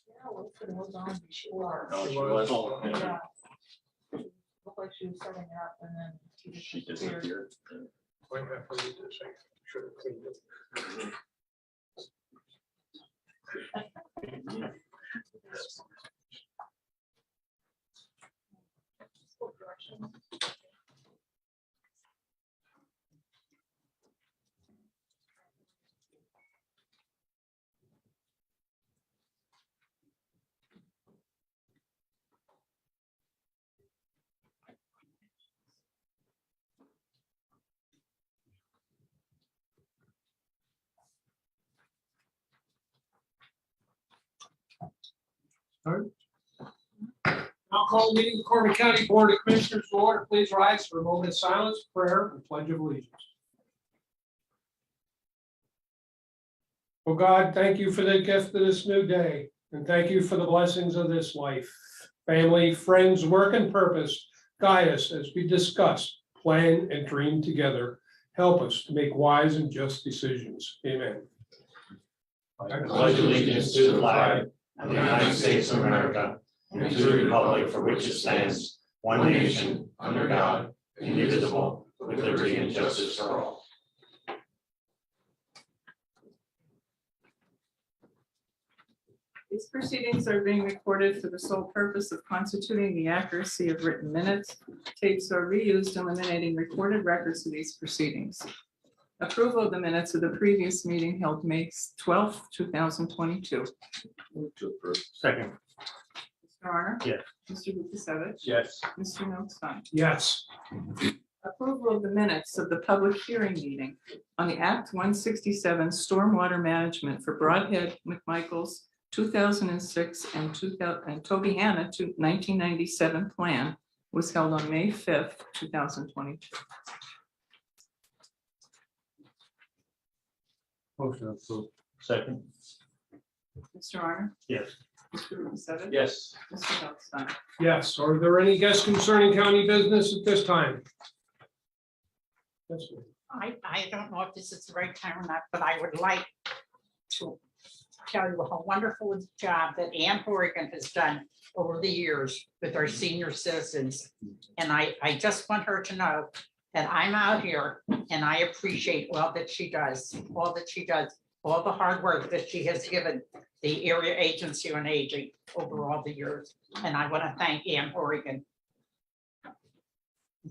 Yeah, Wilson was on before. No, she was. Yeah. Looked like she was setting it up and then She disappeared. Might have to read this. I should have cleaned it. I'll call the meeting of the Corbin County Board of Commissioners to order. Please rise for a moment of silence, prayer, and pledge of allegiance. Oh God, thank you for the gift of this new day, and thank you for the blessings of this life. Family, friends, work, and purpose guide us as we discuss, plan, and dream together. Help us to make wise and just decisions. Amen. I pledge allegiance to the flag of the United States of America and to the republic for which it stands, one nation, under God, indivisible, with liberty and justice for all. These proceedings are being recorded for the sole purpose of constituting the accuracy of written minutes. Tapes are reused, eliminating recorded records of these proceedings. Approval of the minutes of the previous meeting held May 12th, 2022. Move to approve. Second. Mr. Arner? Yes. Mr. Lukasevich? Yes. Mr. Notstein? Yes. Approval of the minutes of the public hearing meeting on the Act 167 Stormwater Management for Broadhead McMichael's 2006 and Toby Hanna 1997 plan was held on May 5th, 2022. Motion approved. Second. Mr. Arner? Yes. Mr. Lukasevich? Yes. Mr. Notstein? Yes. Are there any guests concerning county business at this time? Yes, ma'am. I don't know if this is the right time or not, but I would like to tell you how wonderful a job that Ann Horrigan has done over the years with our senior citizens. And I just want her to know that I'm out here and I appreciate all that she does, all the hard work that she has given the area agency on aging over all the years. And I want to thank Ann Horrigan.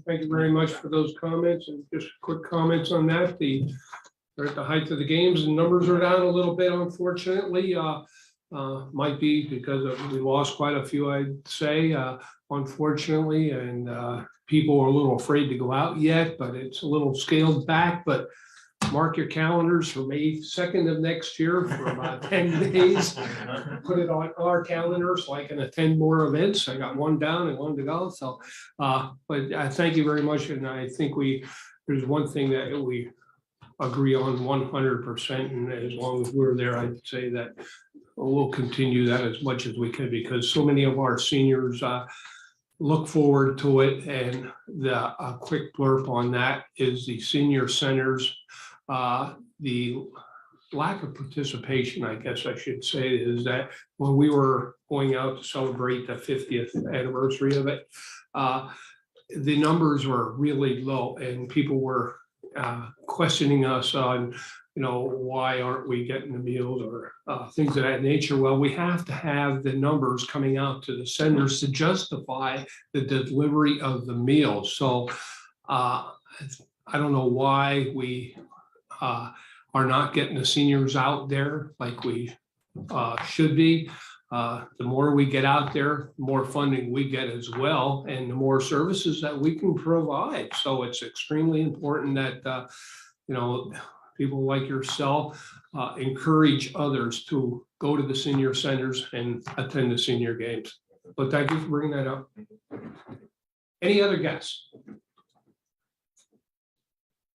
Thank you very much for those comments, and just quick comments on that. We're at the height of the games and numbers are down a little bit, unfortunately. Might be because we lost quite a few, I'd say, unfortunately, and people are a little afraid to go out yet, but it's a little scaled back. But mark your calendars for May 2nd of next year for about 10 days. Put it on our calendars so I can attend more events. I got one down and one to go. So, but I thank you very much. And I think there's one thing that we agree on 100%. And as long as we're there, I'd say that we'll continue that as much as we can, because so many of our seniors look forward to it. And the quick blurb on that is the senior centers. The lack of participation, I guess I should say, is that when we were going out to celebrate the 50th anniversary of it, the numbers were really low, and people were questioning us on, why aren't we getting the meals or things of that nature. Well, we have to have the numbers coming out to the centers to justify the delivery of the meals. So I don't know why we are not getting the seniors out there like we should be. The more we get out there, the more funding we get as well, and the more services that we can provide. So it's extremely important that, people like yourself encourage others to go to the senior centers and attend the senior games. But thank you for bringing that up. Any other guests?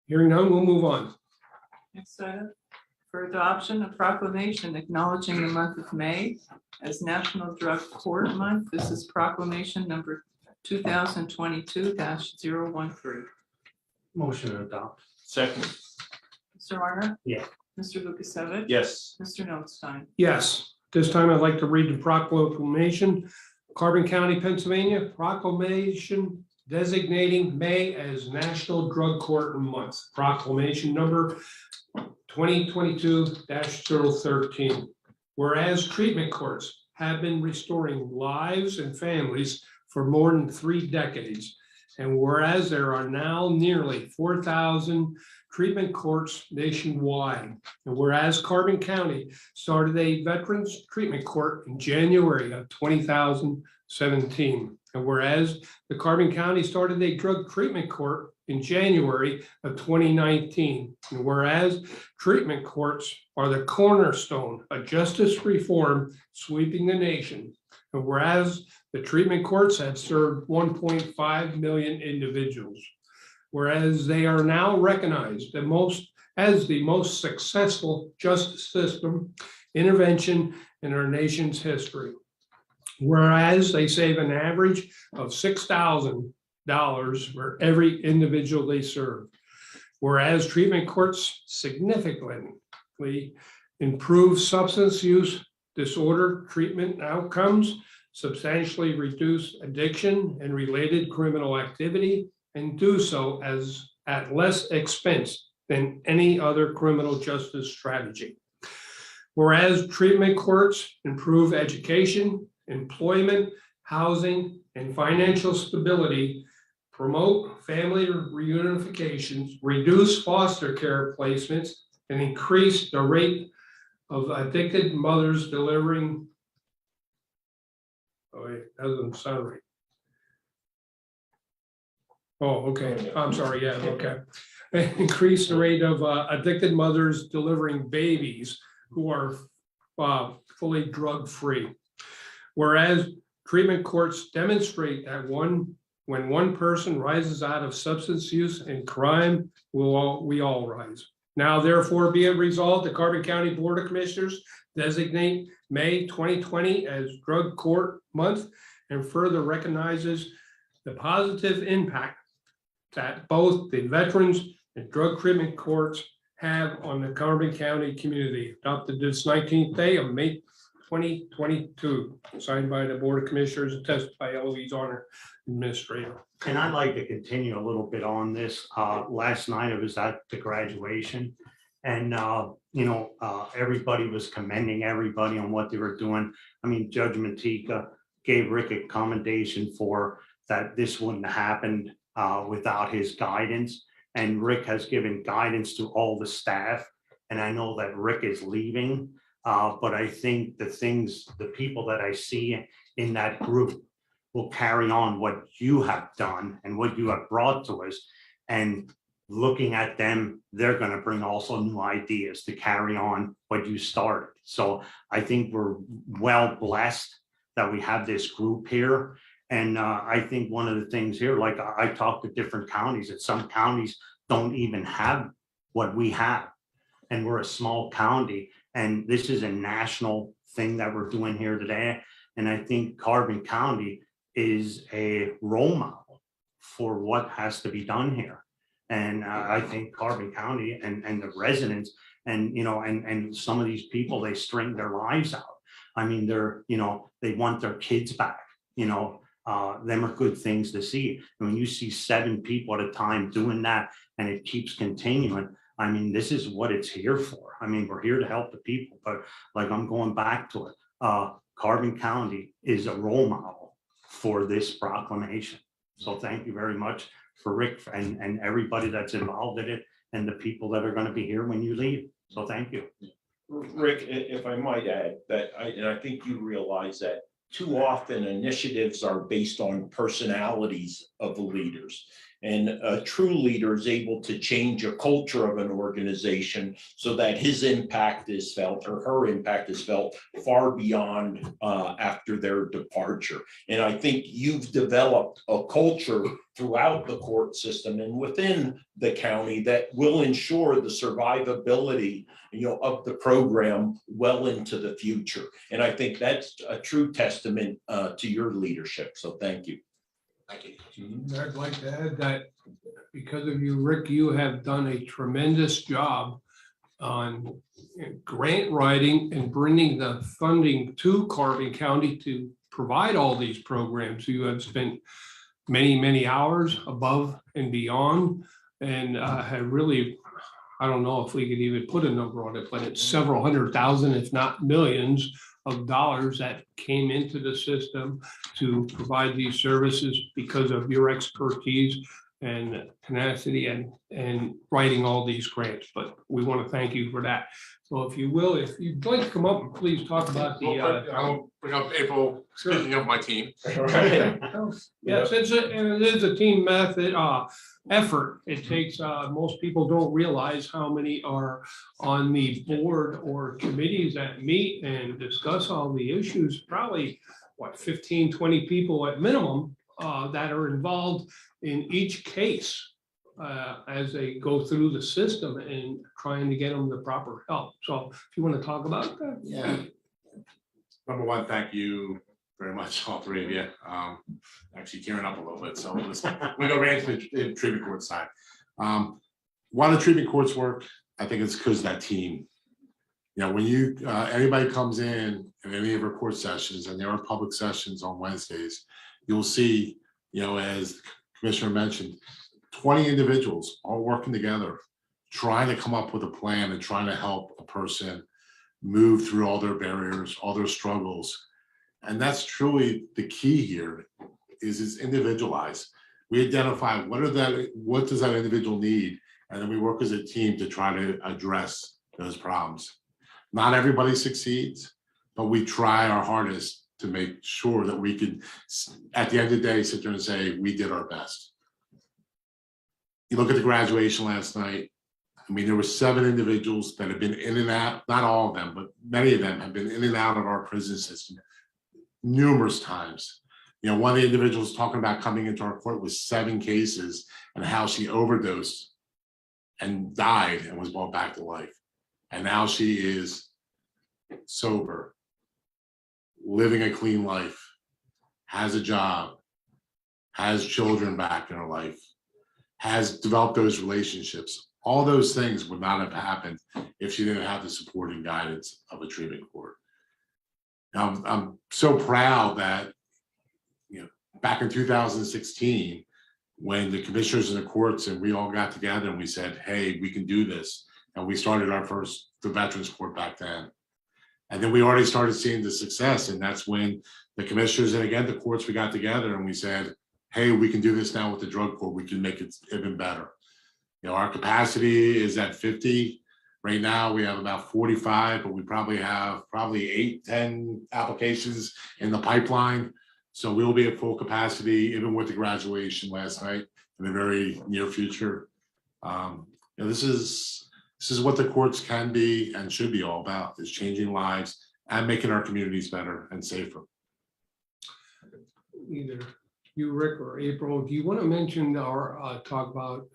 Hearing none, we'll move on. Next item, for adoption, a proclamation acknowledging the month of May as National Drug Court Month. This is proclamation number 2022-013. Motion to adopt. Second. Mr. Arner? Yes. Mr. Lukasevich? Yes. Mr. Notstein? Yes, This time I'd like to read the proclamation, Carbon County, Pennsylvania, proclamation designating May as National Drug Court Month. Proclamation number 2022-013. Whereas treatment courts have been restoring lives and families for more than 3 decades, and whereas there are now nearly 4,000 treatment courts nationwide, and whereas Carbon County started a Veterans Treatment Court in January of 2017, and whereas the Carbon County started a Drug Treatment Court in January of 2019, and whereas treatment courts are the cornerstone of justice reform sweeping the nation, and whereas the treatment courts have served 1.5 million individuals, whereas they are now recognized as the most successful justice system intervention in our nation's history. Whereas they save an average of $6,000 for every individual they serve. Whereas treatment courts significantly improve substance use disorder treatment outcomes, substantially reduce addiction and related criminal activity, and do so at less expense than any other criminal justice strategy. Whereas treatment courts improve education, employment, housing, and financial stability, promote family reunifications, reduce foster care placements, and increase the rate of addicted mothers delivering. Oh, wait, that doesn't sound right. Oh, okay. I'm sorry. Yeah, okay. Increase the rate of addicted mothers delivering babies who are fully drug-free. Whereas treatment courts demonstrate that when one person rises out of substance use and crime, we all rise. Now, therefore, be it resolved, the Carbon County Board of Commissioners designate May 2020 as Drug Court Month and further recognizes the positive impact that both the veterans and drug treatment courts have on the Carbon County community. Adopted this 19th day of May 2022, signed by the Board of Commissioners and tested by Eloise Honor, Administrator. And I'd like to continue a little bit on this. Last night I was at the graduation, and everybody was commending everybody on what they were doing. I mean, Judge Matika gave Rick a commendation for that. This wouldn't have happened without his guidance, and Rick has given guidance to all the staff. And I know that Rick is leaving, but I think the people that I see in that group will carry on what you have done and what you have brought to us. And looking at them, they're going to bring also new ideas to carry on what you started. So I think we're well blessed that we have this group here. And I think one of the things here, like I talked to different counties, that some counties don't even have what we have. And we're a small county. And this is a national thing that we're doing here today. And I think Carbon County is a role model for what has to be done here. And I think Carbon County and the residents and some of these people, they straighten their lives out. I mean, they want their kids back, them are good things to see. And when you see 7 people at a time doing that and it keeps continuing, I mean, this is what it's here for. I mean, we're here to help the people, but like I'm going back to it, Carbon County is a role model for this proclamation. So thank you very much for Rick and everybody that's involved in it and the people that are going to be here when you leave. So thank you. Rick, if I might add that, I think you realize that too often initiatives are based on personalities of the leaders. And a true leader is able to change a culture of an organization so that his impact is felt or her impact is felt far beyond after their departure. And I think you've developed a culture throughout the court system and within the county that will ensure the survivability, of the program well into the future. And I think that's a true testament to your leadership. So thank you. I'd like to add that because of you, Rick, you have done a tremendous job on grant writing and bringing the funding to Carbon County to provide all these programs. You have spent many, many hours above and beyond and have really, I don't know if we could even put a number on it, but it's several $100,000, if not millions of dollars that came into the system to provide these services because of your expertise and tenacity and writing all these grants. But we want to thank you for that. So if you will, if you'd like to come up and please talk about the. I'll bring up April, speaking of my team. Yes, it is a team method, effort. It takes, most people don't realize how many are on the board or committees that meet and discuss all the issues. Probably, what, 15, 20 people at minimum that are involved in each case as they go through the system and trying to get them the proper help. So if you want to talk about that. Yeah. Number one, thank you very much, all three of you. Actually tearing up a little bit, so we go right into the treatment court side. Why the treatment courts work, I think it's because that team. You know, when you anybody comes in any of our court sessions, and there are public sessions on Wednesdays, you'll see, you know, as the Commissioner mentioned, 20 individuals all working together, trying to come up with a plan and trying to help a person move through all their barriers, all their struggles. And that's truly the key here, is it's individualized. We identify what does that individual need, and then we work as a team to try to address those problems. Not everybody succeeds, but we try our hardest to make sure that we can, at the end of the day, sit there and say, we did our best. You look at the graduation last night. I mean, there were 7 individuals that have been in and out, not all of them, but many of them have been in and out of our prison system numerous times. You know, one of the individuals talking about coming into our court with 7 cases and how she overdosed and died and was brought back to life. And now she is sober, living a clean life, has a job, has children back in her life, has developed those relationships. All those things would not have happened if she didn't have the support and guidance of a treatment court. Now, I'm so proud that, you know, back in 2016, when the commissioners and the courts and we all got together and we said, hey, we can do this. And we started the Veterans Court back then. And then we already started seeing the success. And that's when the commissioners and again, the courts, we got together and we said, hey, we can do this now with the drug court. We can make it even better. You know, our capacity is at 50. Right now we have about 45, but we probably have 8, 10 applications in the pipeline. So we'll be at full capacity, even with the graduation last night, in the very near future. You know, this is what the courts can be and should be all about, is changing lives and making our communities better and safer. Either you, Rick, or April, do you want to mention or talk about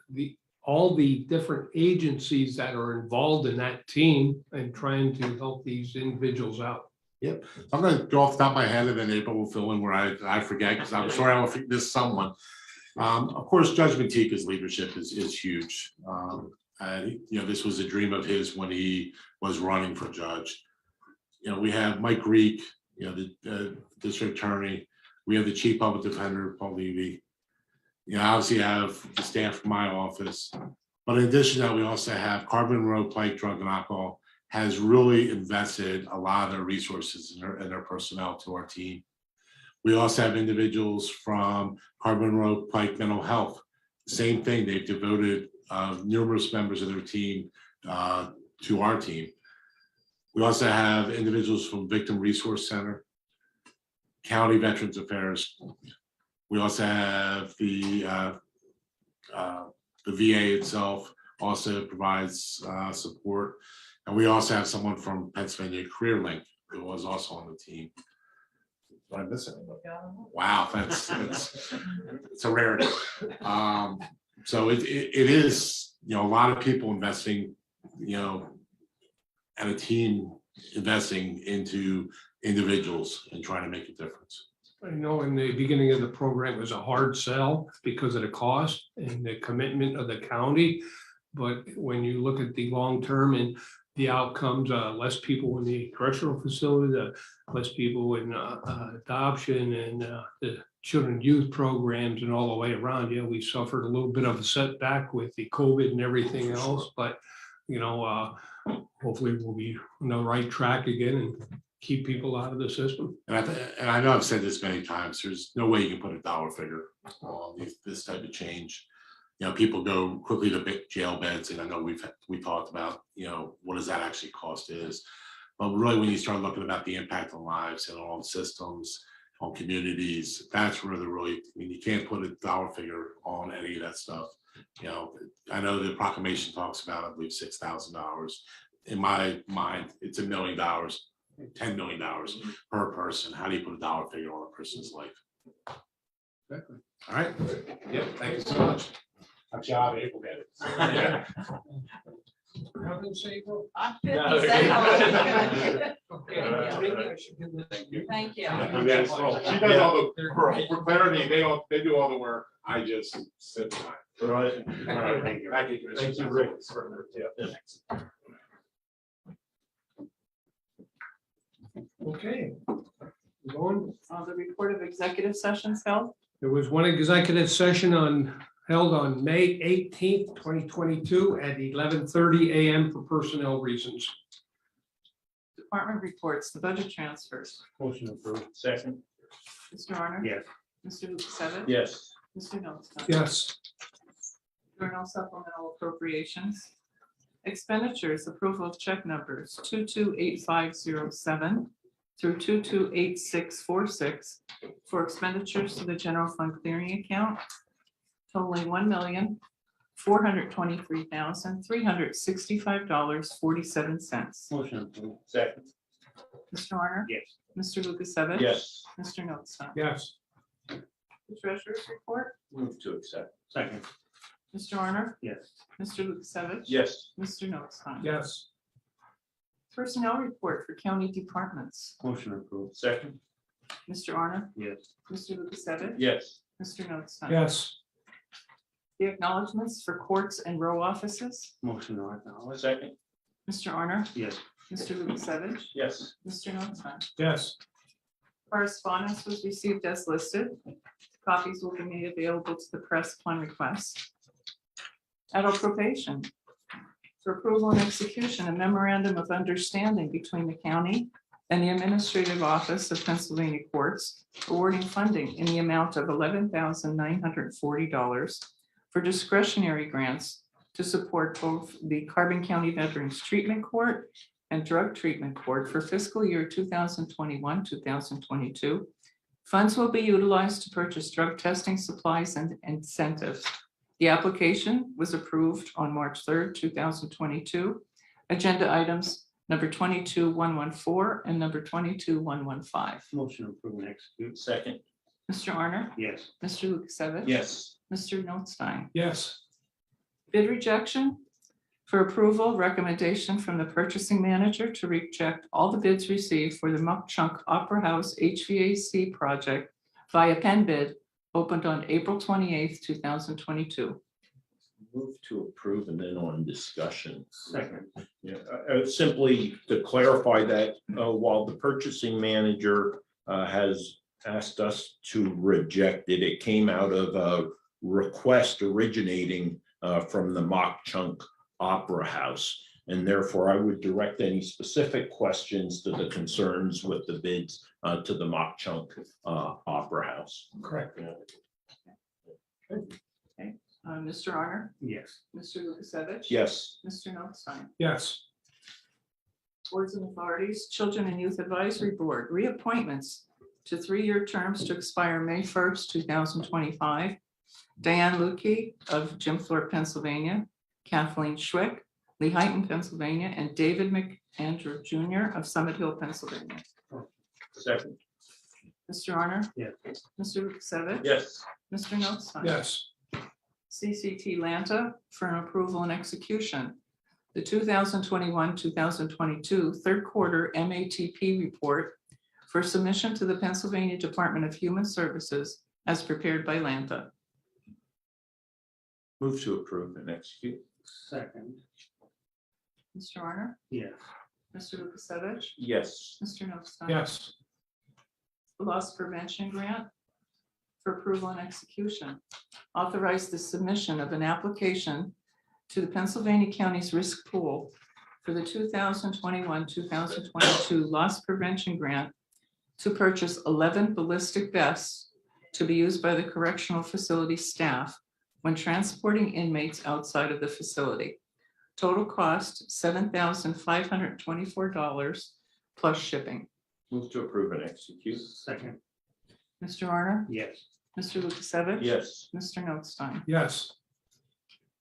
all the different agencies that are involved in that team and trying to help these individuals out? Yep. I'm going to go off the top of my head and then April will fill in where I forget, because I'm sure I will miss someone. Of course, Judge Matika's leadership is huge. You know, this was a dream of his when he was running for judge. You know, we have Mike Greek, you know, the district attorney. We have the chief public defender, Paul Levy. You know, obviously have the staff from my office. But in addition to that, we also have Carbon Road Pike Drug and Alcohol has really invested a lot of their resources and their personnel to our team. We also have individuals from Carbon Road Pike Mental Health. Same thing, they've devoted numerous members of their team to our team. We also have individuals from Victim Resource Center, County Veterans Affairs. We also have the VA itself also provides support. And we also have someone from Pennsylvania Career Link who was also on the team. Did I miss anyone? Wow, that's it's a rarity. So it is, you know, a lot of people investing, you know, and a team investing into individuals and trying to make a difference. I know in the beginning of the program it was a hard sell because of the cost and the commitment of the county. But when you look at the long term and the outcomes, less people in the correctional facility, less people in adoption and the children and youth programs and all the way around. Yeah, we suffered a little bit of a setback with the COVID and everything else, but hopefully we'll be on the right track again and keep people out of the system. And I know I've said this many times, there's no way you can put a dollar figure on this type of change. People go quickly to jail beds, and I know we talked about, what does that actually cost is. But really, when you start looking about the impact on lives and on systems, on communities, that's where you can't put a dollar figure on any of that stuff. I know the proclamation talks about, I believe, $6,000. In my mind, it's $1 million, $10 million per person. How do you put a dollar figure on a person's life? Exactly. All right. Yep. Thank you so much. I'm sure April get it. Yeah. I'm No, 50 they're cents. Thank you. Thank you. Yes, well, she does all for clarity, they do all the work. I just sit behind. Right. All right, thank you. Thank you, Rick. Okay. Going. The report of executive sessions held. There was one executive session held on May 18th, 2022 at 11:30 a.m. for personnel reasons. Department reports, the budget transfers. Motion approved. Second. Mr. Honor? Yes. Mr. Lukasevich? Yes. Mr. Notstein? Yes. Journal supplemental appropriations. Expenditures, approval of check numbers 228507 through 228646 for expenditures to the general fund clearing account totaling $1,423,365.47. Motion approved. Second. Mr. Honor? Yes. Mr. Lukasevich? Yes. Mr. Notstein? Yes. The treasurer's report. Move to accept. Second. Mr. Honor? Yes. Mr. Lukasevich? Yes. Mr. Notstein? Yes. Personnel report for county departments. Motion approved. Second. Mr. Honor? Yes. Mr. Lukasevich? Yes. Mr. Notstein? Yes. The acknowledgements for courts and row offices. Motion to acknowledge. Second. Mr. Honor? Yes. Mr. Lukasevich? Yes. Mr. Notstein? Yes. Correspondence was received as listed. Copies will be made available to the press upon request. Adult probation. For approval and execution, a memorandum of understanding between the county and the Administrative Office of Pennsylvania Courts awarding funding in the amount of $11,940 for discretionary grants to support both the Carbon County Veterans Treatment Court and Drug Treatment Court for fiscal year 2021-2022. Funds will be utilized to purchase drug testing supplies and incentives. The application was approved on March 3rd, 2022. Agenda items number 22114 and number 22115. Motion approved and execute. Second. Mr. Arner? Yes. Mr. Lukasevich? Yes. Mr. Notstein? Yes. Bid rejection. For approval, recommendation from the purchasing manager to reject all the bids received for the Muck Chunk Opera House HVAC project via pen bid opened on April 28th, 2022. Move to approve and then on discussion. Second. Yeah, simply to clarify that while the purchasing manager has asked us to reject it, it came out of a request originating from the Mock Chunk Opera House. And therefore I would direct any specific questions to the concerns with the bids to the Mock Chunk Opera House. Correct. Mr. Arner? Yes. Mr. Lukasevich? Yes. Mr. Notstein? Yes. Boards and authorities, Children and Youth Advisory Board, reappointments to 3-year terms to expire May 1st, 2025. Diane Lukey of Jim Thorpe, Pennsylvania, Kathleen Schwick, Lehighton, Pennsylvania, and David McAndrew Jr. of Summit Hill, Pennsylvania. Second. Mr. Arner? Yes. Mr. Lukasevich? Yes. Mr. Notstein? Yes. CCT Lanta for an approval and execution. The 2021-2022 third quarter MATP report for submission to the Pennsylvania Department of Human Services as prepared by Lanta. Move to approve and execute. Second. Mr. Honor? Yes. Mr. Lukasevich? Yes. Mr. Notstein? yes, The Loss Prevention Grant for approval and execution. Authorize the submission of an application to the Pennsylvania County's Risk Pool for the 2021-2022 Loss Prevention Grant to purchase 11 ballistic vests to be used by the correctional facility staff when transporting inmates outside of the facility. Total cost $7,524 plus shipping. Move to approve and execute. Second. Mr. Honor? Yes. Mr. Lukasevich? Yes. Mr. Notstein? yes,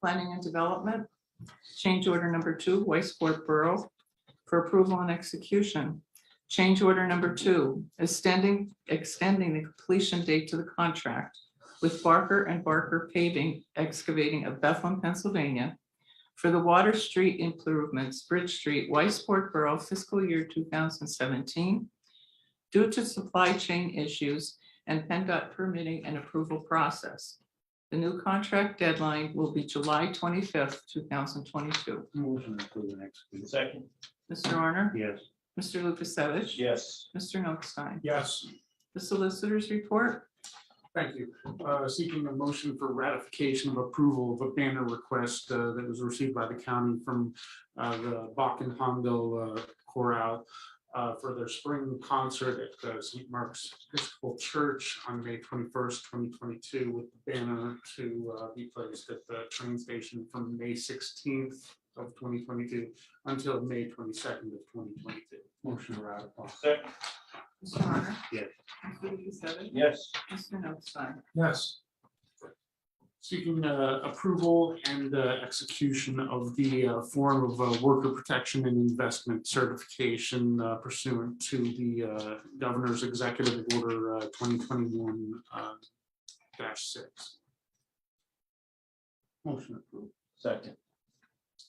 Planning and Development, change order number 2, Weissport Borough for approval and execution. Change order number 2, extending the completion date to the contract with Barker and Barker Paving Excavating of Bethlehem, Pennsylvania for the Water Street improvements, Bridge Street, Weissport Borough, fiscal year 2017, due to supply chain issues and PennDOT permitting and approval process. The new contract deadline will be July 25th, 2022. Motion to approve and execute. Second. Mr. Honor? Yes. Mr. Lukasevich? Yes. Mr. Notstein? yes, The solicitors report? Thank you. Seeking a motion for ratification of approval of a banner request that was received by the county from the Bach and Hondo Chorale for their spring concert at St. Mark's Episcopal Church on May 21st, 2022, with the banner to be placed at the train station from May 16th of 2022 until May 22nd of 2022. Motion to ratify. Second. Mr. Honor? Yes. Mr. Lukasevich? Yes. Mr. Notstein? yes, Seeking approval and execution of the form of worker protection and investment certification pursuant to the Governor's Executive Order 2021-6. Motion approved. Second.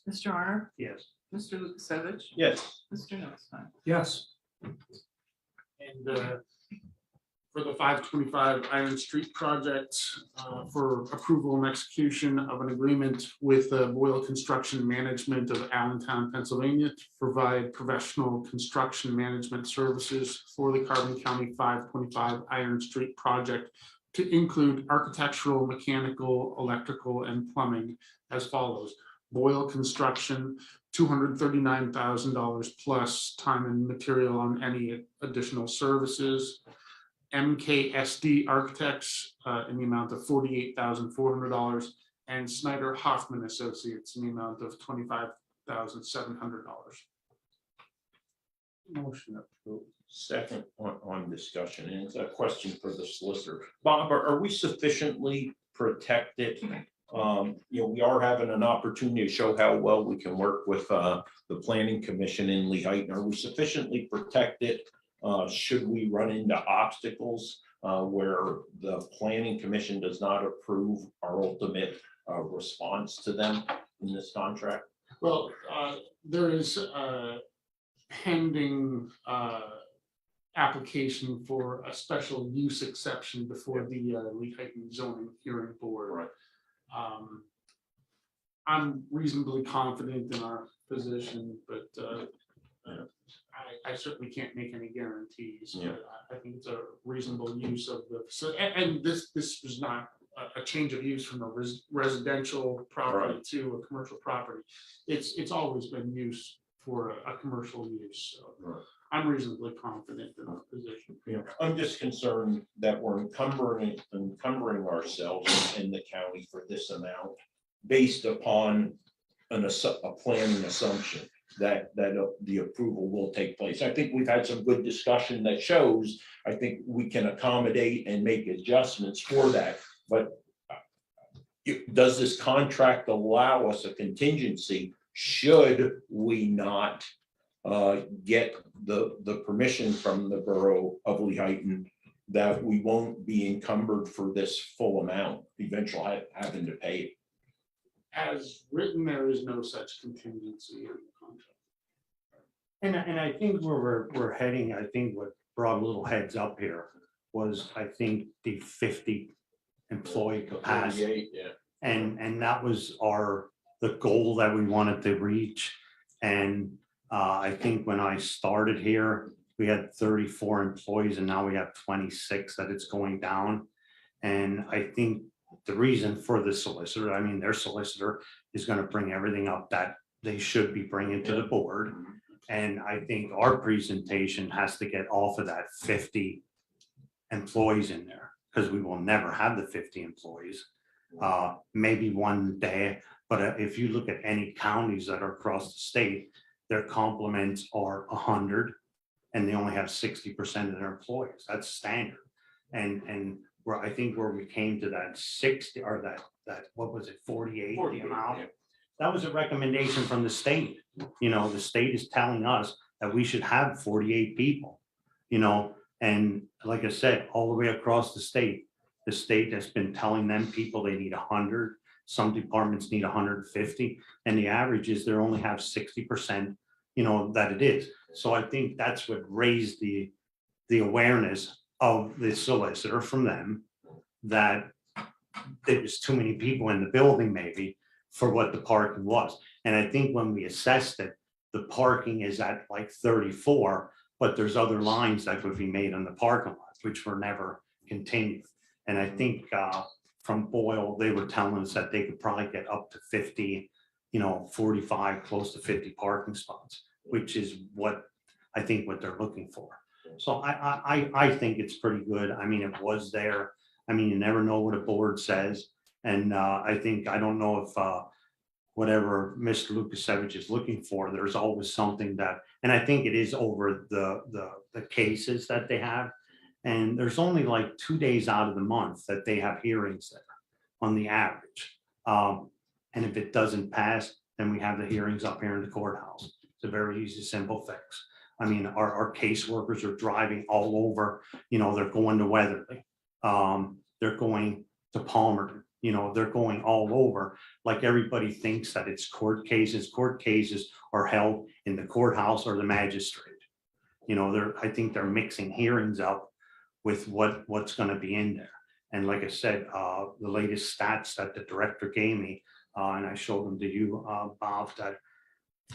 Mr. Honor? Yes. Mr. Lukasevich? Yes. Mr. Notstein? yes, And for the 525 Iron Street project, for approval and execution of an agreement with Boyle Construction Management of Allentown, Pennsylvania, to provide professional construction management services for the Carbon County 525 Iron Street project to include architectural, mechanical, electrical, and plumbing as follows. Boyle Construction, $239,000 plus time and material on any additional services. MKSD Architects in the amount of $48,400, and Snyder Hoffman Associates in the amount of $25,700. Motion approved. Second on discussion, and it's a question for the solicitor. Bob, are we sufficiently protected? We are having an opportunity to show how well we can work with the Planning Commission in Lehighton. Are we sufficiently protected? Should we run into obstacles where the Planning Commission does not approve our ultimate response to them in this contract? Well, there is a pending application for a special use exception before the Lehighton Zoning Hearing Board. Right. I'm reasonably confident in our position, but I certainly can't make any guarantees. Yeah. But I think it's a reasonable use of the, so, and this was not a change of use from a residential property Right. to a commercial property. It's always been used for a commercial use, so Right. I'm reasonably confident in our position. I'm just concerned that we're encumbering ourselves in the county for this amount based upon a planning assumption that the approval will take place. I think we've had some good discussion that shows, I think we can accommodate and make adjustments for that. But does this contract allow us a contingency should we not get the permission from the Borough of Lehighton that we won't be encumbered for this full amount, eventually having to pay it? As written, there is no such contingency in the contract. And I think where we're heading, I think what brought a little heads up here was, I think, the 50 employee capacity. Yeah. And that was our the goal that we wanted to reach. And I think when I started here, we had 34 employees and now we have 26 that it's going down. And I think the reason for the solicitor, I mean, their solicitor is going to bring everything up that they should be bringing to the board. And I think our presentation has to get off of that 50 employees in there, because we will never have the 50 employees. Maybe one day, but if you look at any counties that are across the state, their complements are 100 and they only have 60% of their employees. That's standard. And where I think where we came to that 60 or that what was it, 48, the amount, that was a recommendation from the state. You know, the state is telling us that we should have 48 people, you know, and like I said, all the way across the state has been telling them people they need 100. Some departments need 150, and the average is they only have 60%, you know, that it is. So I think that's what raised the awareness of the solicitor from them, that there was too many people in the building maybe for what the parking was. And I think when we assessed it, the parking is at like 34, but there's other lines that would be made on the parking lot, which were never continued. And I think from Boyle, they were telling us that they could probably get up to 50, you know, 45, close to 50 parking spots, which is what I think what they're looking for. So I think it's pretty good. I mean, it was there. I mean, you never know what a board says. And I don't know if whatever Mr. Lukasevich is looking for, there's always something that, and I think it is over the cases that they have. And there's only like 2 days out of the month that they have hearings there on the average. And if it doesn't pass, then we have the hearings up here in the courthouse. It's a very easy, simple fix. I mean, our caseworkers are driving all over, you know, they're going to Weatherly. They're going to Palmerton, you know, they're going all over. Like everybody thinks that it's court cases. Court cases are held in the courthouse or the magistrate. You know, I think they're mixing hearings up with what's going to be in there. And like I said, the latest stats that the director gave me, and I showed them to you, Bob, that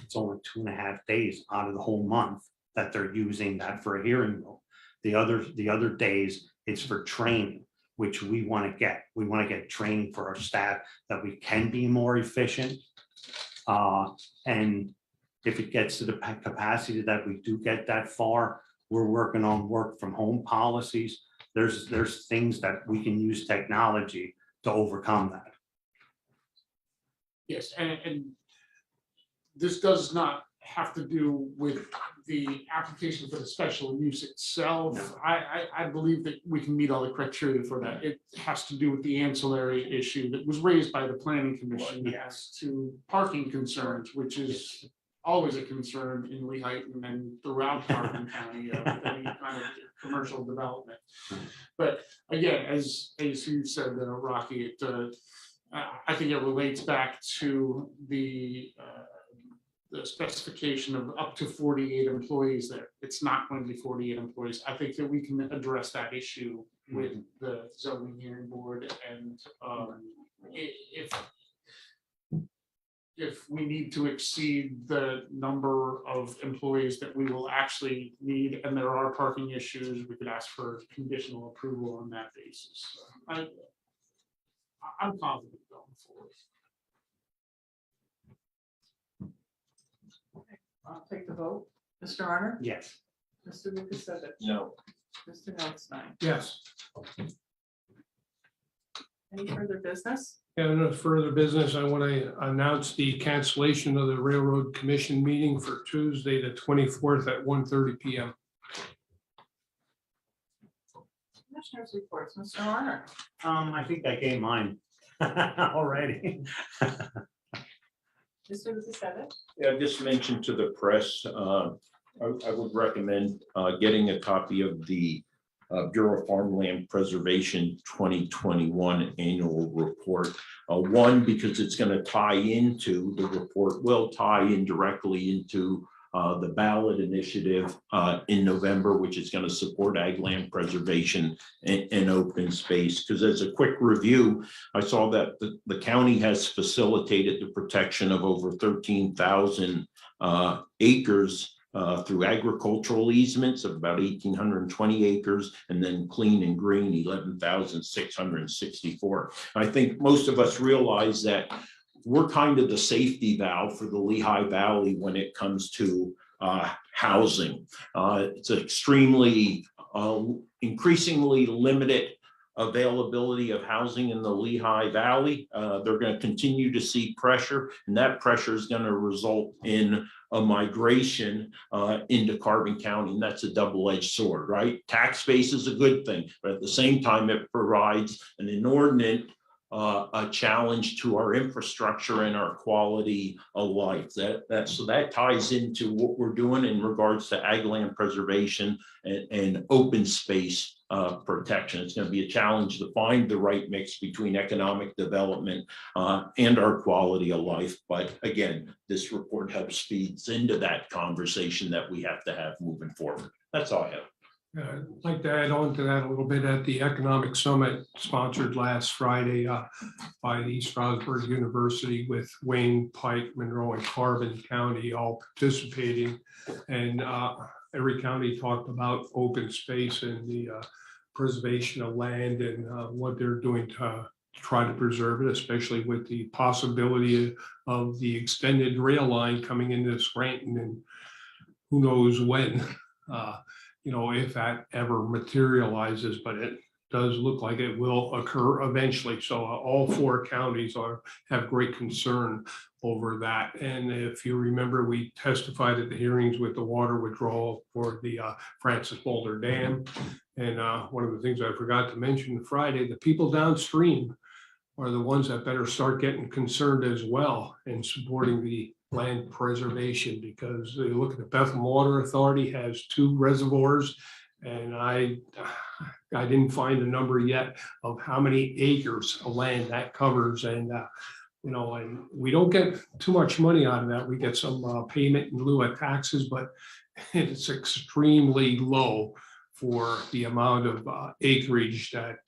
it's only 2.5 days out of the whole month that they're using that for a hearing room. The other days it's for training, which we want to get. We want to get training for our staff that we can be more efficient. And if it gets to the capacity that we do get that far, we're working on work from home policies. There's things that we can use technology to overcome that. Yes, and this does not have to do with the application for the special use itself. I believe that we can meet all the criteria for that. It has to do with the ancillary issue that was raised by the planning commission as to parking concerns, which is always a concern in Lehigh and throughout Hartman County of any kind of commercial development. But again, as you said, Rocky, I think it relates back to the specification of up to 48 employees there. It's not going to be 48 employees. I think that we can address that issue with the zoning hearing board, and if we need to exceed the number of employees that we will actually need, and there are parking issues, we could ask for conditional approval on that basis. I'm confident going forward. I'll take the vote. Mr. Arner? Yes. Mr. Lukasevich? No. Mr. Notstein? Yes. Any further business? And no further business, I want to announce the cancellation of the Railroad Commission meeting for Tuesday, the 24th at 1:30 p.m. Commissioners reports, Mr. Arner? I think I gave mine already. Mr. Lukasevich? Yeah, just mentioned to the press, I would recommend getting a copy of the Bureau of Farmland Preservation 2021 annual report. One, because it's going to tie into, the report will tie in directly into the ballot initiative in November, which is going to support ag land preservation and open space. Because as a quick review, I saw that the county has facilitated the protection of over 13,000 acres through agricultural easements of about 1,820 acres, and then clean and green 11,664. I think most of us realize that we're kind of the safety valve for the Lehigh Valley when it comes to housing. It's extremely increasingly limited availability of housing in the Lehigh Valley. They're going to continue to see pressure, and that pressure is going to result in a migration into Carbon County, and that's a double-edged sword, right? Tax base is a good thing, but at the same time, it provides an inordinate a challenge to our infrastructure and our quality of life. So that ties into what we're doing in regards to ag land preservation and open space protection. It's going to be a challenge to find the right mix between economic development and our quality of life. But again, this report helps feeds into that conversation that we have to have moving forward. That's all I have. I'd like to add on to that a little bit. At the Economic Summit sponsored last Friday by the East Stroudsburg University, with Wayne, Pike, Monroe, and Carbon County all participating. And every county talked about open space and the preservation of land and what they're doing to try to preserve it, especially with the possibility of the extended rail line coming into Scranton, and who knows when. You know, if that ever materializes, but it does look like it will occur eventually. So all four counties have great concern over that. And if you remember, we testified at the hearings with the water withdrawal for the Francis Boulder Dam. And one of the things I forgot to mention Friday, the people downstream are the ones that better start getting concerned as well and supporting the land preservation, because they look at the Bethlehem Water Authority has 2 reservoirs, and I didn't find a number yet of how many acres of land that covers. And you know, and we don't get too much money out of that. We get some payment in lieu of taxes, but it's extremely low for the amount of acreage that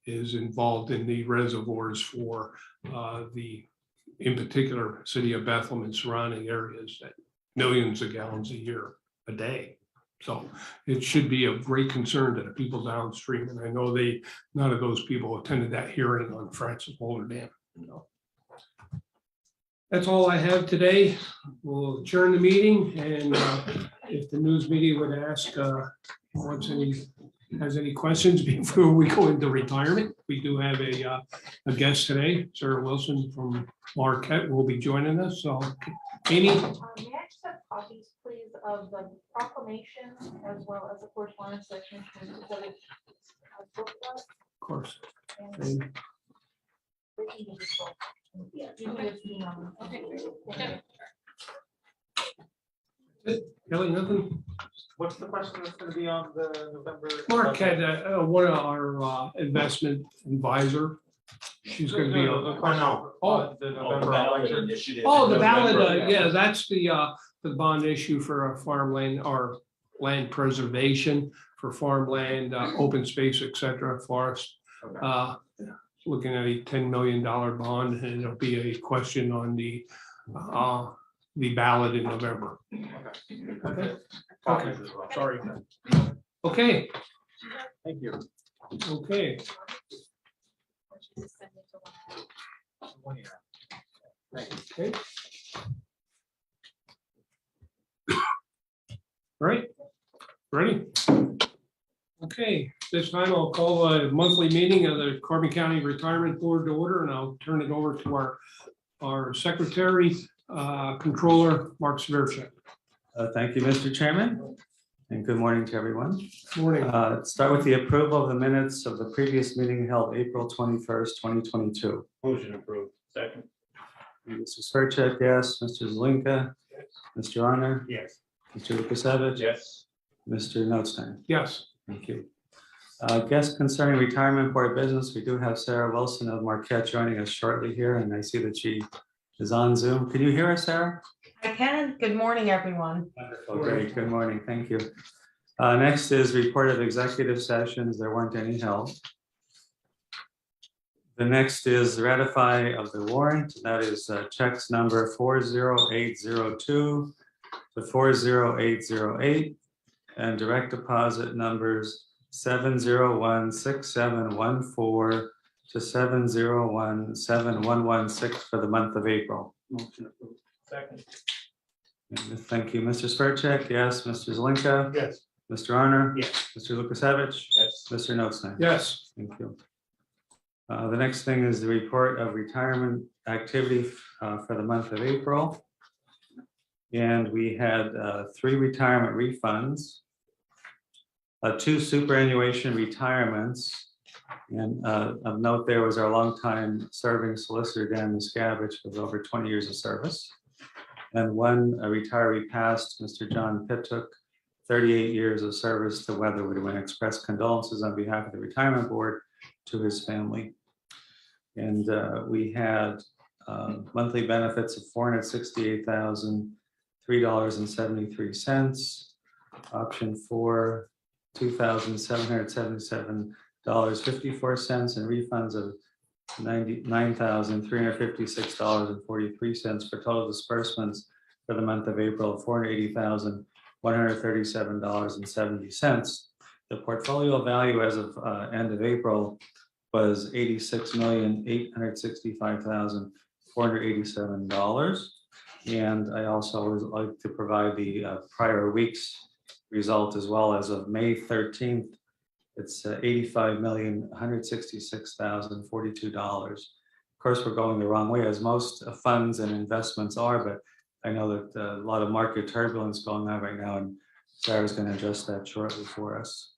is involved in the reservoirs for in particular, city of Bethlehem and surrounding areas, that millions of gallons a day. So it should be of great concern to the people downstream. And I know none of those people attended that hearing on Francis Boulder Dam. That's all I have today. We'll adjourn the meeting, and if the news media would ask has any questions before we go into retirement. We do have a guest today, Sarah Wilson from Marquette will be joining us. So, Amy. May I just have copies, please, of the proclamation as well as the correspondence section? Of course. And yeah, you can just email me. Kelly, nothing? What's the question that's going to be on the November? Marquette, one of our investment advisor. She's going to be. The November election. Initiative. Oh, the ballot, November, yeah, that's the bond issue for farmland or land preservation for farmland, open space, et cetera, forest. Looking at a $10 million bond, and it'll be a question on the ballot in November. Okay. Okay, sorry. Okay, Thank you. okay. Okay. Right, ready? Okay, this time I'll call a monthly meeting of the Carbon County Retirement Board to order, and I'll turn it over to our secretary, controller, Mark Sverchek. Thank you, Mr. Chairman, and good morning to everyone. Morning. Start with the approval of the minutes of the previous meeting held April 21st, 2022. Motion approved. Second. Mr. Sverchek, yes. Mr. Zelinka, Mr. Honor, Yes. Mr. Lukasevich, Yes. Mr. Notstein. Yes. Thank you. Guests concerning retirement board business, we do have Sarah Wilson of Marquette joining us shortly here, and I see that she is on Zoom. Can you hear us, Sarah? I can. Good morning, everyone. Wonderful, great, good morning, thank you. Next is report of executive sessions, there weren't any held. The next is ratify of the warrant, that is checks number 40802 to 40808, and direct deposit numbers 7016714 to 7017116 for the month of April. Second. Thank you, Mr. Spurcheck, yes, Mr. Zelinka. Yes. Mr. Honor. Yes. Mr. Lukasevich. Yes. Mr. Notstein. Yes. Thank you. The next thing is the report of retirement activity for the month of April. And we had 3 retirement refunds, 2 superannuation retirements. And of note, there was our longtime serving solicitor, Dan Miscavige, with over 20 years of service. And 1 retiree passed, Mr. John Pittook, 38 years of service to Weatherwood, and express condolences on behalf of the retirement board to his family. And we had monthly benefits of $468,003.73. Option 4, $2,777.54, and refunds of $99,356.43 for total disbursements for the month of April of $480,137.70. The portfolio value as of end of April was $86,865,487. And I also would like to provide the prior week's result as well. As of May 13th, it's $85,166,042. Of course, we're going the wrong way, as most funds and investments are, but I know that a lot of market turbulence going on right now, and Sarah's going to address that shortly for us.